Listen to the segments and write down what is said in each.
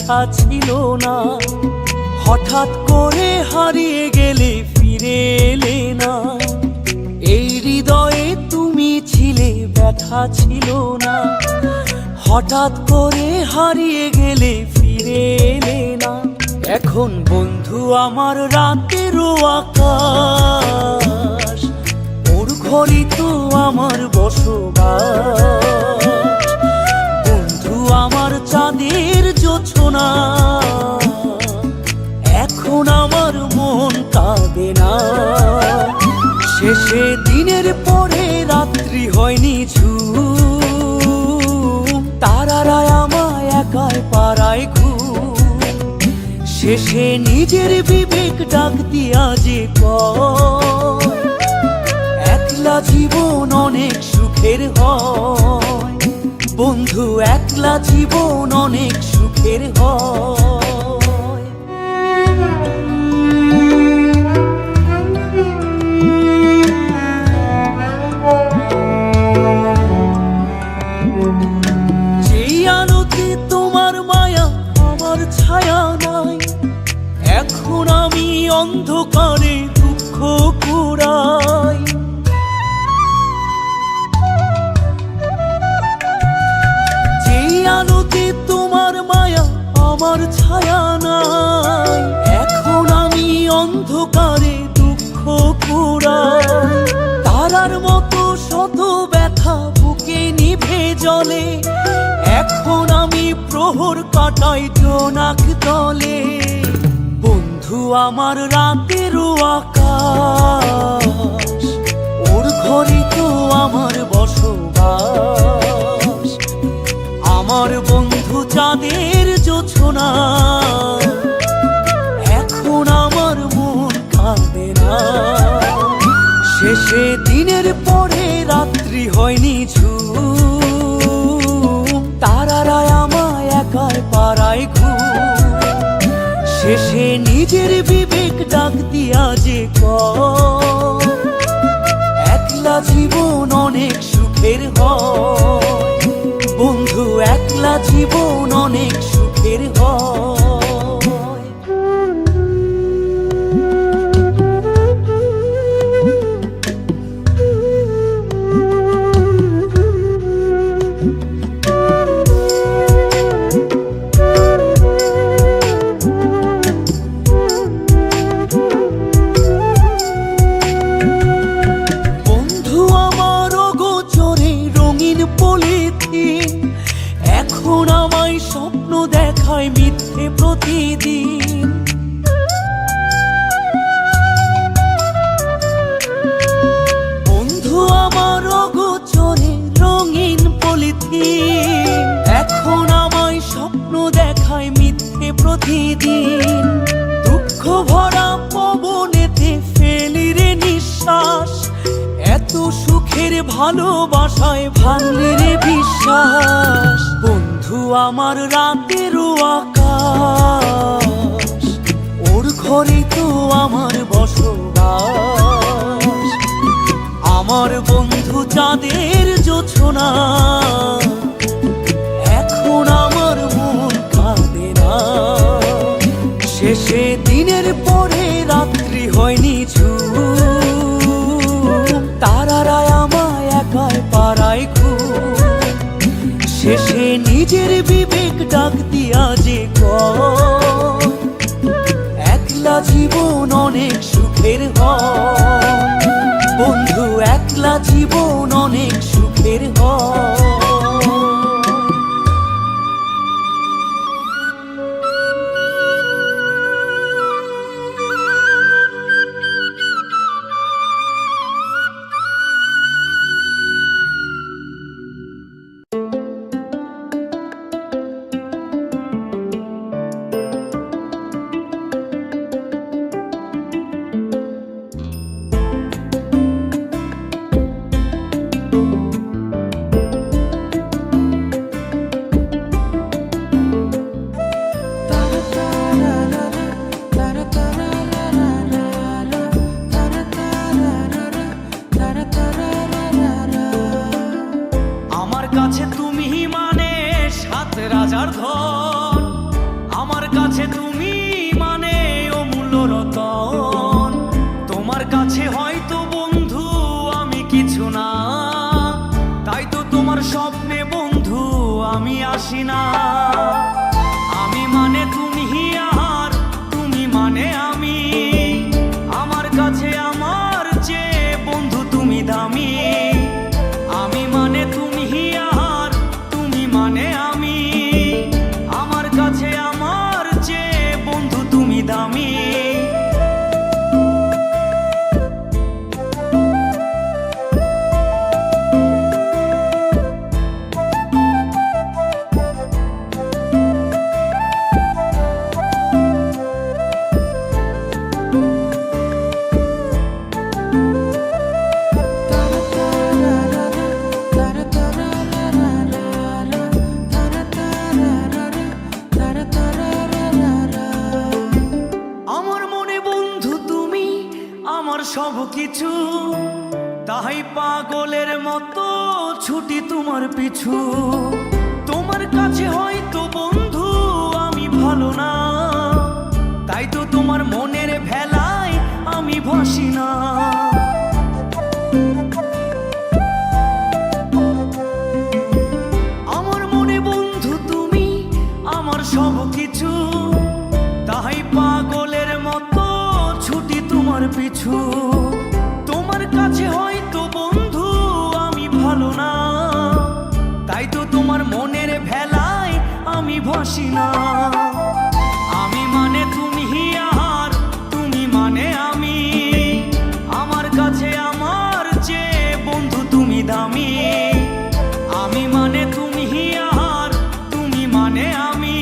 ব্যথা ছিল না। হঠাৎ করে হারিয়ে গেলে ফিরে এলে না। এই হৃদয়ে তুমি ছিলে, ব্যথা ছিল না। হঠাৎ করে হারিয়ে গেলে ফিরে এলে না। এখন বন্ধু আমার রাতেরও আকাশ, ওর ঘরই তো আমার বসবাস। বন্ধু আমার চাঁদের জোছনা, এখন আমার মন কাঁদে না। শেষে দিনের পরে রাত্রি হয়নি ঝুম, তারারা আমায় একাই পাড়ায় ঘুম। শেষে নিজের বিবেক ডাক দিয়া যে কয়, একলা জীবন অনেক সুখের হয়। বন্ধু একলা জীবন অনেক সুখের হয়। যেই আলোতে তোমার মায়া আমার ছায়া নাই, এখন আমি অন্ধকারে দুঃখ কুড়াই। যেই আলোতে তোমার মায়া আমার ছায়া নাই, এখন আমি অন্ধকারে দুঃখ কুড়াই। তারার মতো শত ব্যথা বুকে নিভে জ্বলে, এখন আমি প্রহর কাটাই জোনাক তলে। বন্ধু আমার রাতেরও আকাশ, ওর ঘরে তো আমার বসবাস। আমার বন্ধু চাঁদের জোছনা, এখন আমার মন কাঁদে না। শেষে দিনের পরে রাত্রি হয়নি ঝুম, তারারা আমায় একাই পাড়ায় ঘুম। শেষে নিজের বিবেক ডাক দিয়া যে কয়, একলা জীবন অনেক সুখের হয়। বন্ধু একলা জীবন অনেক সুখের হয়। এখন আমায় স্বপ্ন দেখায় মিথ্যে প্রতিদিন। বন্ধু আমার অগোচরে রঙিন পলিথিন, এখন আমায় স্বপ্ন দেখায় মিথ্যে প্রতিদিন। দুঃখ ভরা পবনেতে ফেলি রে নিঃশ্বাস, এত সুখের ভালোবাসায় ভাঙলি রে বিশ্বাস। বন্ধু আমার রাতেরও আকাশ, ওর ঘরে তো আমার বসবাস। আমার বন্ধু চাঁদের জোছনা, এখন আমার মন কাঁদে না। শেষে দিনের পরে রাত্রি হয়নি ঝুম, তারারা আমায় একাই পাড়ায় ঘুম। শেষে নিজের বিবেক ডাক দিয়া যে কয়, একলা জীবন অনেক সুখের হয়। বন্ধু একলা জীবন অনেক সুখের হয়। কিছু না, তাই তো তোমার স্বপ্নে বন্ধু আমি আসি না। আমি মানে তুমি আর তুমি মানে আমি, আমার কাছে আমার চেয়ে বন্ধু তুমি দামি। আমি মানে তুমি আর তুমি মানে আমি, আমার কাছে আমার চেয়ে বন্ধু তুমি দামি। সব কিছু, তাই পাগলের মতো ছুটি তোমার পিছু। তোমার কাছে হয়তো বন্ধু আমি ভালো না, তাই তো তোমার মনের ভেলায় আমি ভাসি না। আমার মনে বন্ধু তুমি আমার সব কিছু, তাই পাগলের মতো ছুটি তোমার পিছু। তোমার কাছে হয়তো বন্ধু আমি ভালো না, তাই তো তোমার মনের ভেলায় আমি ভাসি না। আমি মানে তুমি আর তুমি মানে আমি, আমার কাছে আমার চেয়ে বন্ধু তুমি দামি। আমি মানে তুমি আর তুমি মানে আমি,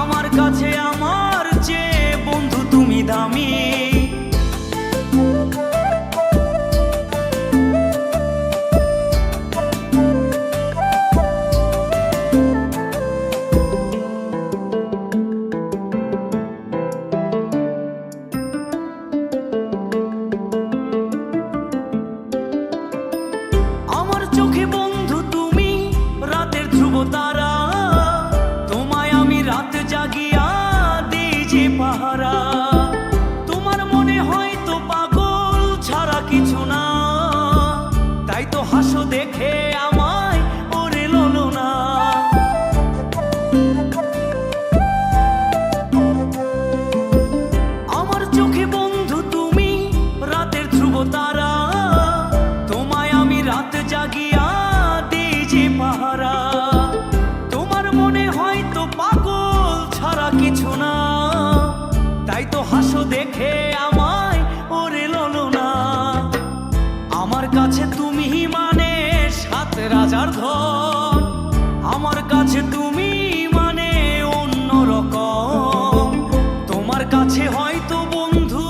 আমার কাছে আমার চেয়ে বন্ধু তুমি দামি। আমার চোখে বন্ধু তুমি রাতের ধ্রুব তারা, তোমায় আমি রাত জাগিয়া দিই যে পাহারা। তোমার মনে হয়তো পাগল ছাড়া কিছু না, তাই তো হাসো দেখে আমায় ওরে ললো না। আমার চোখে বন্ধু তুমি রাতের ধ্রুব তারা, তোমায় আমি রাত জাগিয়া দিই যে পাহারা। তোমার মনে হয়তো পাগল ছাড়া কিছু না, তাই তো হাসো দেখে আমায় ওরে ললো না। আমার কাছে তুমি মানে সাত রাজার ধন, আমার কাছে তুমি মানে অন্য রকম। তোমার কাছে হয়তো বন্ধু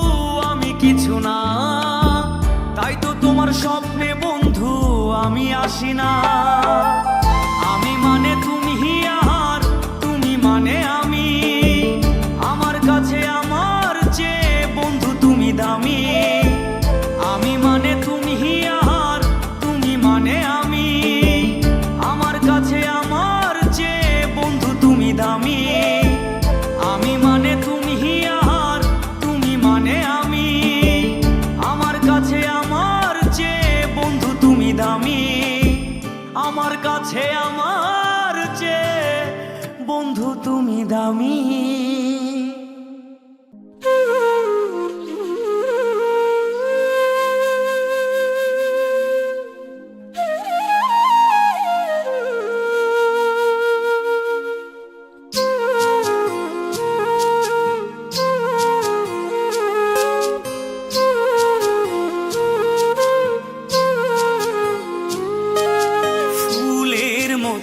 আমি কিছু না, তাই তো তোমার স্বপ্নে বন্ধু আমি আসি না। আমি মানে তুমি আর তুমি মানে আমি, আমার কাছে আমার চেয়ে বন্ধু তুমি দামি। আমি মানে তুমি আর তুমি মানে আমি, আমার কাছে আমার চেয়ে বন্ধু তুমি দামি। আমি মানে তুমি আর তুমি মানে আমি, আমার কাছে আমার চেয়ে বন্ধু তুমি দামি। আমার কাছে আমার চেয়ে বন্ধু তুমি দামি।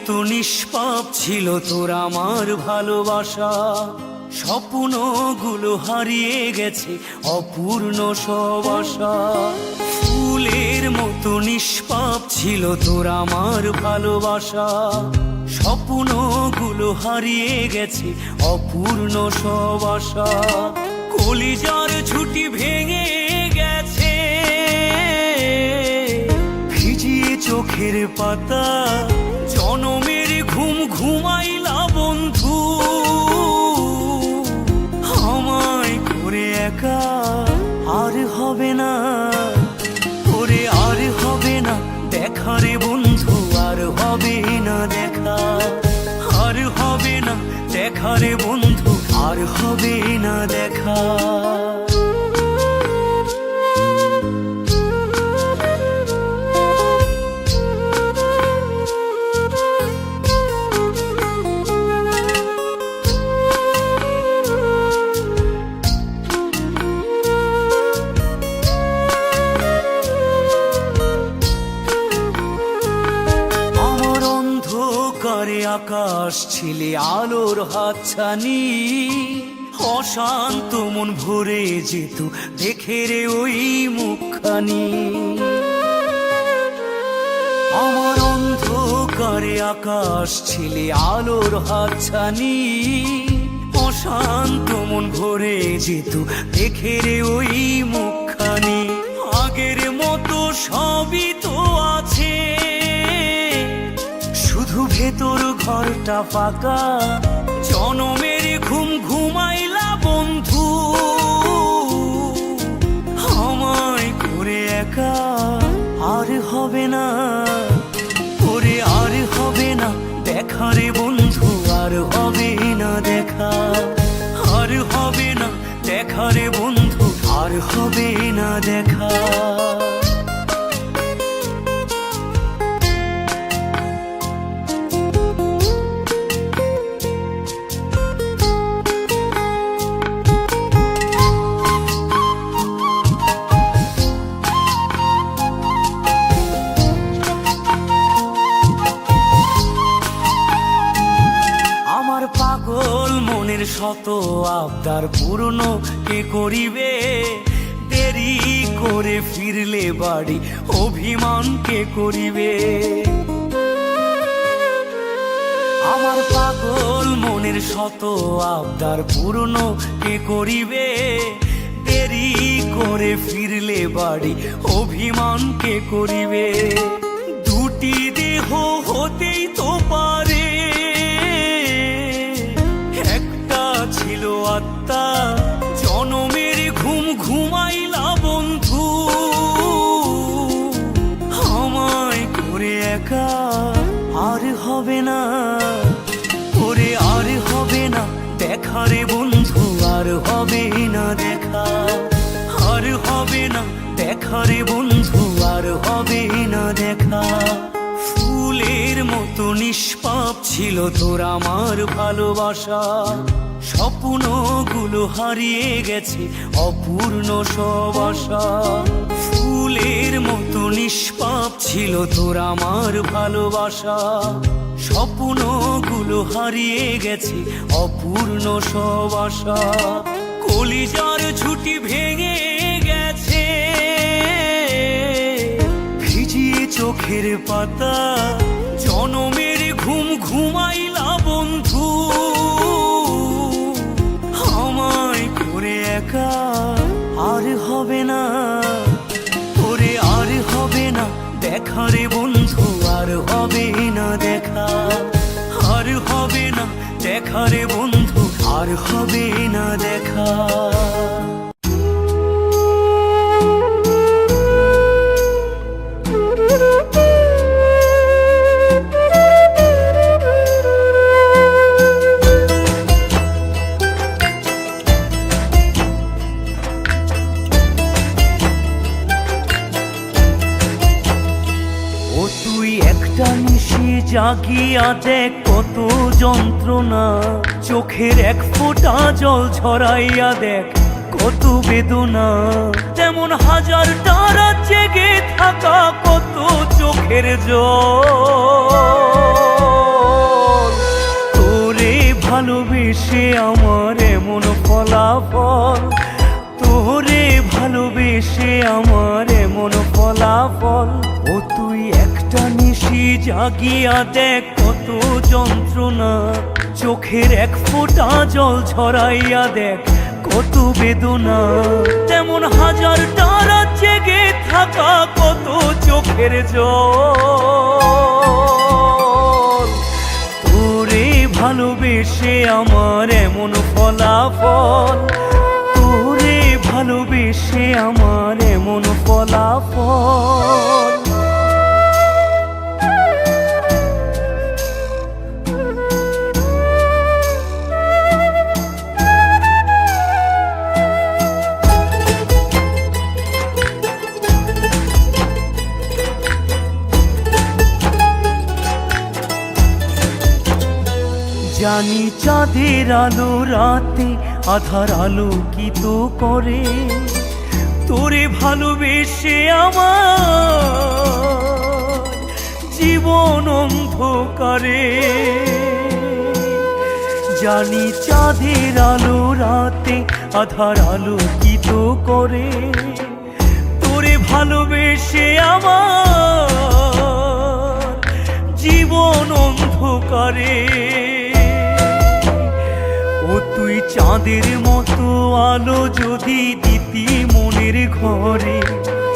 তো নিষ্পাপ ছিল তোর আমার ভালোবাসা, স্বপ্নগুলো হারিয়ে গেছে অপূর্ণ সব আশা। ফুলের মতো নিষ্পাপ ছিল তোর আমার ভালোবাসা, স্বপ্নগুলো হারিয়ে গেছে অপূর্ণ সব আশা। কলিজার ঝুঁটি ভেঙে গেছে, ভিজিয়ে চোখের পাতা, জনমের ঘুম ঘুমাইলা বন্ধু। আমায় করে একা আর হবে না, করে আর দেখা রে বন্ধু, আর হবে না দেখা, আর হবে না দেখা রে বন্ধু, আর হবে না দেখা। আকাশ ছিলে আলোর হাতছানি, অশান্ত মন ভরে যেত দেখে রে ওই মুখখানি। আমার অন্ধকারে আকাশ ছিলে আলোর হাতছানি, অশান্ত মন ভরে যেত দেখে রে ওই মুখখানি। আগের মতো সবই তো আছে, শুধু ভেতর ঘরটা ফাঁকা। জনমের ঘুম ঘুমাইলা বন্ধু, আমায় করে একা। আর হবে না ওরে, আর হবে না দেখা রে বন্ধু, আর হবে না দেখা, আর হবে না দেখা রে বন্ধু, আর হবে না দেখা। পাগল মনের শত আবদার পূর্ণ কে করিবে, দেরি করে ফিরলে বাড়ি অভিমান কে করিবে। আমার পাগল মনের শত আবদার পূর্ণ কে করিবে, দেরি করে ফিরলে বাড়ি অভিমান কে করিবে। দুটি দেহ হতেই তো পারে, ছিল আত্মা। জনমের ঘুম ঘুমাইলা বন্ধু, আমায় করে একা। আর হবে না ওরে, আর হবে না দেখা রে বন্ধু, আর হবে না দেখা, আর হবে না দেখা রে বন্ধু, আর হবে না দেখা। ফুলের মতো নিষ্পাপ ছিল তোর আমার ভালোবাসা, স্বপ্নগুলো হারিয়ে গেছে অপূর্ণ সব আশা। ফুলের মতো নিষ্পাপ ছিল তোর আমার ভালোবাসা, স্বপ্নগুলো হারিয়ে গেছে অপূর্ণ সব আশা। কলিজার ঝুঁটি ভেঙে গেছে, ভিজিয়ে চোখের পাতা। জনমের ঘুম ঘুমাইলা বন্ধু, আমায় করে একা। আর হবে না ওরে, আর হবে না দেখা রে বন্ধু, আর হবে না দেখা, আর হবে না দেখা রে বন্ধু, আর হবে না দেখা। জাগিয়া দেখ কত যন্ত্রণা, চোখের এক ফোঁটা জল ঝরাইয়া দেখ কত বেদনা। যেমন হাজার তারা জেগে থাকা কত চোখের জল। তোরে ভালোবেসে আমার এমন ফলাফল, তোরে ভালোবেসে আমার এমন ফলাফল। ও তুই একটা নিশি জাগিয়া দেখ কত যন্ত্রণা, চোখের এক ফোঁটা জল ঝরাইয়া দেখ কত বেদনা। তেমন হাজার তারা জেগে থাকা কত চোখের জল। তোরে ভালোবেসে আমার এমন ফলাফল, তোরে ভালোবেসে আমার এমন ফলাফল। জানি চাঁদের আলো রাতে আধার আলোকিত করে, তোরে ভালোবেসে আমার জীবন অন্ধকারে। জানি চাঁদের আলো রাতে আধার আলোকিত করে, তোরে ভালোবেসে আমার জীবন অন্ধকারে। ও তুই চাঁদের মতো আলো যদি দিতি মনের ঘরে,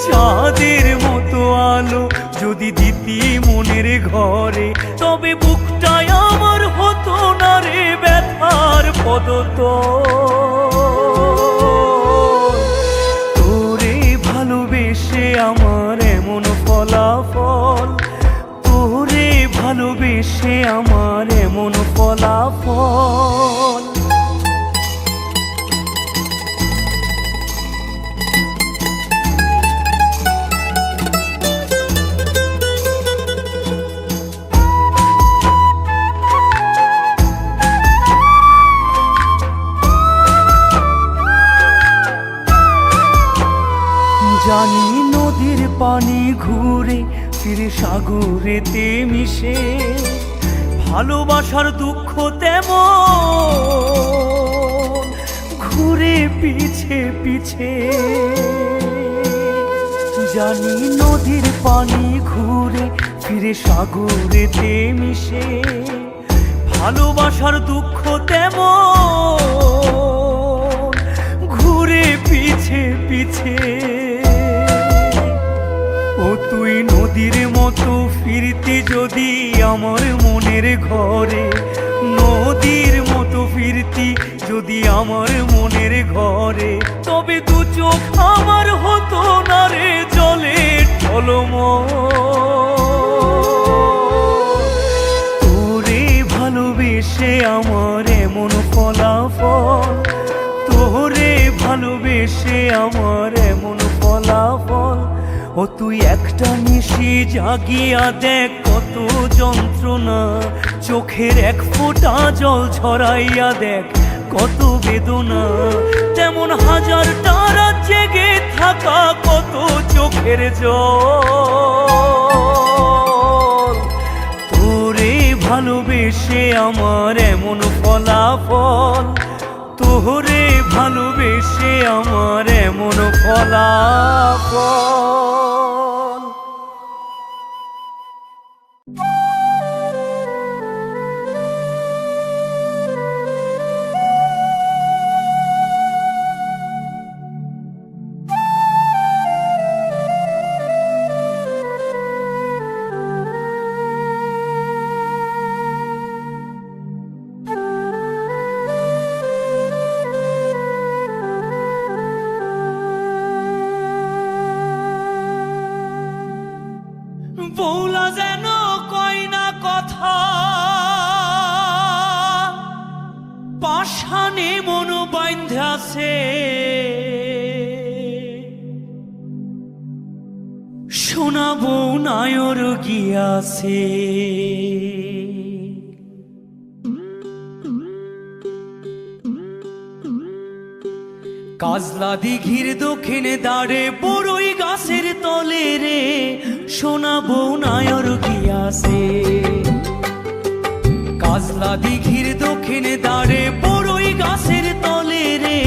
চাঁদের মতো আলো যদি দিতি মনের ঘরে, তবে বুকটাই আমার হতো না রে ব্যথার পদতল। তোরে ভালোবেসে আমার এমন ফলাফল, তোরে ভালোবেসে আমার এমন ফলাফল। জানি নদীর পানি ঘুরে ফিরে সাগরেতে মিশে, ভালোবাসার দুঃখ তেমন ঘুরে পিছে পিছে। জানি নদীর পানি ঘুরে ফিরে সাগরেতে মিশে, ভালোবাসার দুঃখ তেমন ঘুরে পিছে পিছে। ও তুই নদীর মতো ফিরতি যদি আমার মনের ঘরে, নদীর মতো ফিরতি যদি আমার মনের ঘরে, তবে দু চোখ আমার হতো না রে জলে টলমল। তোরে ভালোবেসে আমার এমন ফলাফল, তোরে ভালোবেসে আমার এমন ফলাফল। ও তুই একটা নিশি জাগিয়া দেখ কত যন্ত্রণা, চোখের এক ফোঁটা জল ঝরাইয়া দেখ কত বেদনা, তেমন হাজারটা রাত জেগে থাকা কত চোখের জল। তোরে ভালোবেসে আমার এমন ফলাফল, তোরে ভালোবেসে আমার এমন ফলাফল। বৌলা যেন কয় না কথা, পাষাণে মন বাইন্ধাছে, সোনা বউ নায়র গিয়াছে। কাজলা দিঘির দক্ষিণে দাঁড়ে বড়ই গাছের তলে রে, সোনা বউ নায়র গিয়াছে। কাজলা দিঘির দক্ষিণে দাঁড়ে বড়ই গাছের তলে রে,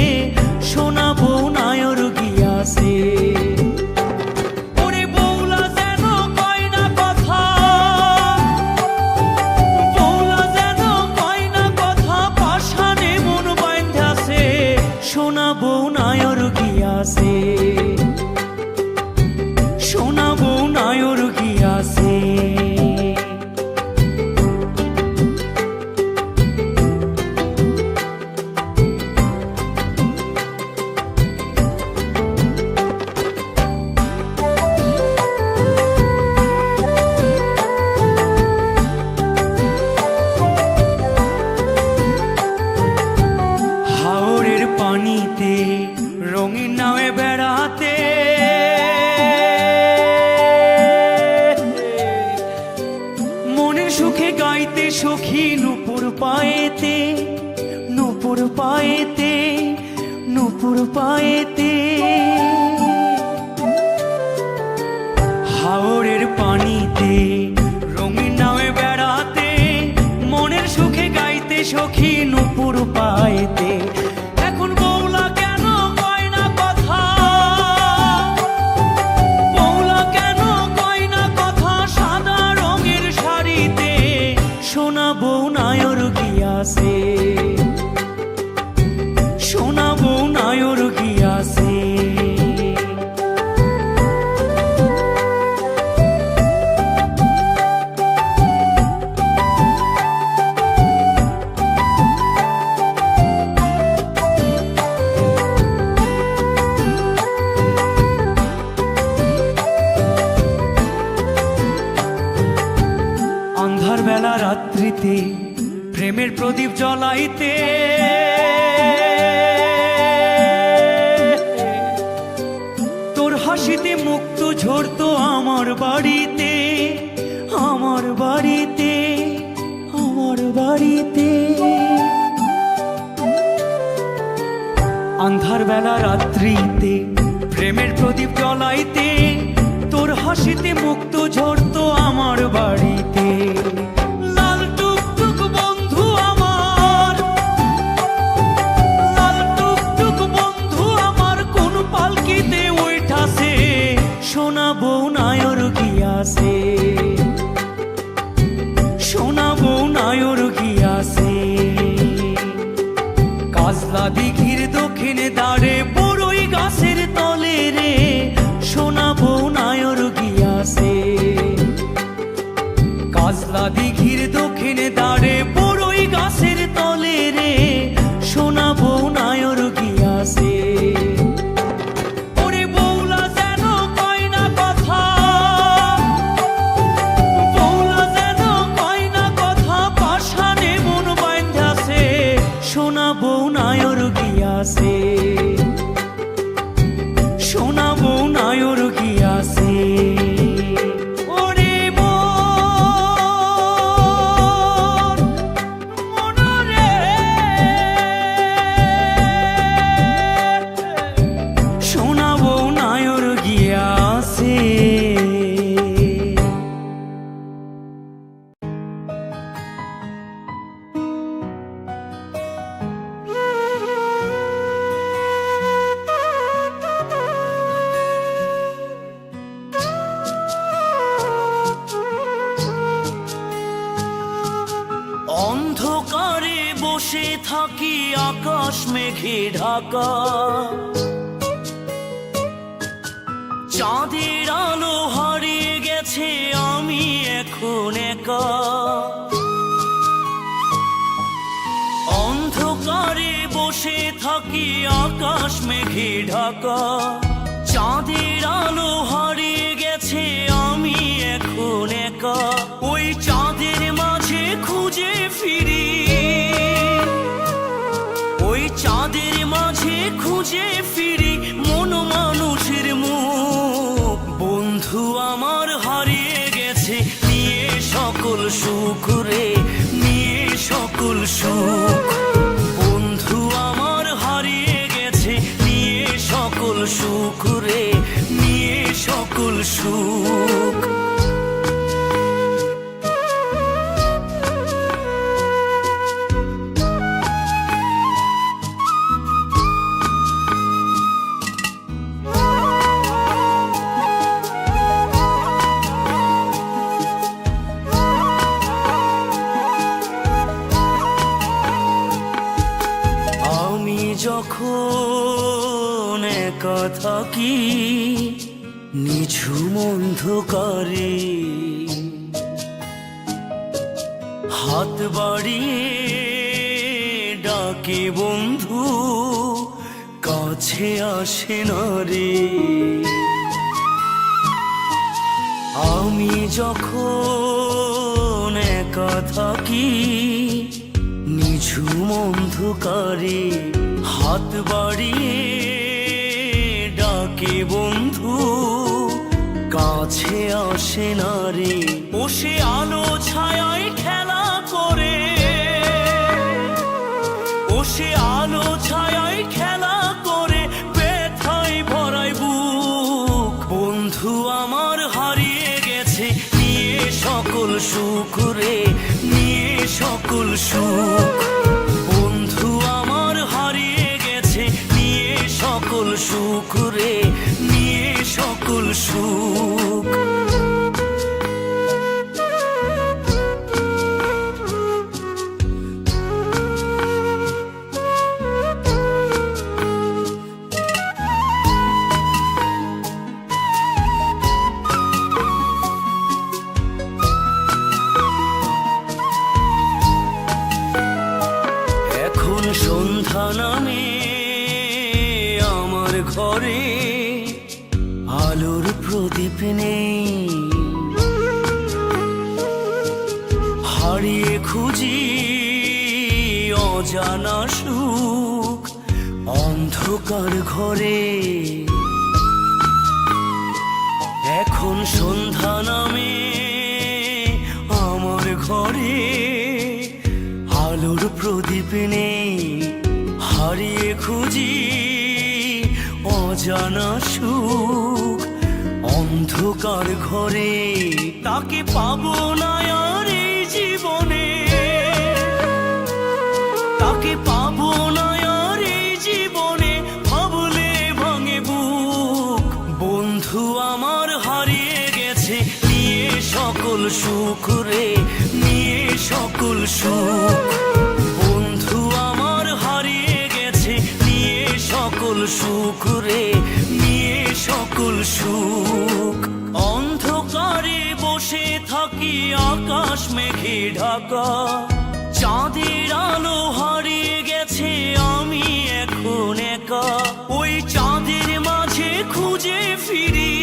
সোনা বউ নায়র গিয়াছে। ওরে বৌলা যেন কয় না কথা, বৌলা যেন কয় না কথা, পাষাণে মন বাইন্ধাছে, সোনা বউ নায়র গিয়াছে, সোনা বউ নায়র গিয়াছে। সখী নূপুর পায়েতে, নূপুর পায়েতে, নূপুর পায়েতে। হাওরের পানিতে রঙিন নামে বেড়াতে, মনের সুখে গাইতে সখী নূপুর পায়েতে। এখন বৌলা কেন কয় না কথা, বৌলা কেন কয় না কথা, সাদা রঙের শাড়িতে সোনা বউ নায়র গিয়াছে, সোনা বউ নায়র গিয়াছে। আন্ধার বেলা রাত্রিতে প্রেমের প্রদীপ জ্বলাইতে, তোর হাসিতে মুক্ত ঝরতো আমার বাড়িতে, আমার বাড়িতে, আমার বাড়িতে। আন্ধার বেলা রাত্রিতে প্রেমের প্রদীপ জ্বলাইতে, তোর হাসিতে মুক্ত ঝরতো আমার বাড়িতে। লাল টুকটুক বন্ধু আমার, লাল টুকটুক বন্ধু আমার, কোন পালকিতে ওইঠাছে সোনা বউ নায়র গিয়াছে, সোনা বউ নায়র গিয়াছে। কাজলা দিঘির দক্ষিণে দাঁড়ে বড়ই গাছের তলে রে সোনা বউ নায়র গিয়াছে। কাজলা দিঘির দক্ষিণে দাঁড়ে বড়ই গাছের তলে রে সোনা বউ নায়র গিয়াছে। ওরে বৌলা যেন কয় না কথা, বৌলা যেন কয় না কথা, পাষাণে মন বাঁধাছে সোনা বউ নায়র গিয়াছে, সোনা বউ নায়র গিয়াছে। ওরে মন, মনরে সোনা বউ নায়র গিয়াছে। অন্ধকারে বসে থাকি আকাশ মেঘে ঢাকা, চাঁদের আলো হারিয়ে গেছে আমি এখন একা। অন্ধকারে বসে থাকি আকাশ মেঘে ঢাকা, চাঁদের আলো হারিয়ে গেছে আমি এখন একা। ওই চাঁদের মাঝে খুঁজে ফিরি, ওই চাঁদের মাঝে খুঁজে ফিরি মন মানুষের মুখ। বন্ধু আমার হারিয়ে গেছে নিয়ে সকল সুখ রে, নিয়ে সকল সুখ। বন্ধু আমার হারিয়ে গেছে নিয়ে সকল সুখ রে, নিয়ে সকল সুখ। যখন একা থাকি নিঝুম অন্ধকারে, হাত বাড়িয়ে ডাকে বন্ধু কাছে আসে না রে। আমি যখন একা থাকি নিঝুম অন্ধকারে, হাত বাড়িয়ে ডাকে বন্ধু কাছে আসে না রে। বসে আলো ছায়ায় খেলা করে সকল সুখ রে, নিয়ে সকল সুখ। বন্ধু আমার হারিয়ে গেছে, নিয়ে সকল সুখ রে, নিয়ে সকল সুখ। এখন সন্ধ্যা নামে আমার ঘরে, আলোর প্রদীপ নেই। হারিয়ে খুঁজি অজানা সুখ অন্ধকার ঘরে। এখন সন্ধ্যা নামে আমার ঘরে, আলোর প্রদীপ নেই। হারিয়ে খুঁজি অজানা সুখ অন্ধকার ঘরে। তাকে পাবো না আর এই জীবনে, তাকে পাবো না আর এই জীবনে, ভাবলে ভাঙে বুক। বন্ধু আমার হারিয়ে গেছে, নিয়ে সকল সুখ রে, নিয়ে সকল সুখ। বন্ধু আমার হারিয়ে গেছে, নিয়ে সকল সুখ রে, নিয়ে সকল সুখ। অন্ধকারে বসে থাকি আকাশ মেঘে ঢাকা, চাঁদের আলো হারিয়ে গেছে, আমি এখন একা। ওই চাঁদের মাঝে খুঁজে ফিরি,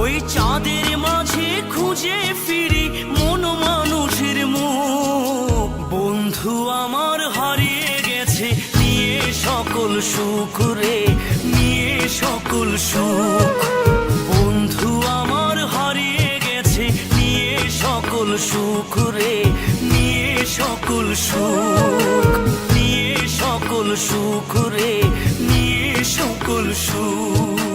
ওই চাঁদের মাঝে খুঁজে ফিরি মন মানুষের মুখ। বন্ধু আমার হারিয়ে গেছে, নিয়ে সকল সুখ রে, নিয়ে সকল সুখ। বন্ধু আমার হারিয়ে গেছে, নিয়ে সকল সুখ রে, নিয়ে সকল সুখ। নিয়ে সকল সুখ রে, নিয়ে সকল সুখ।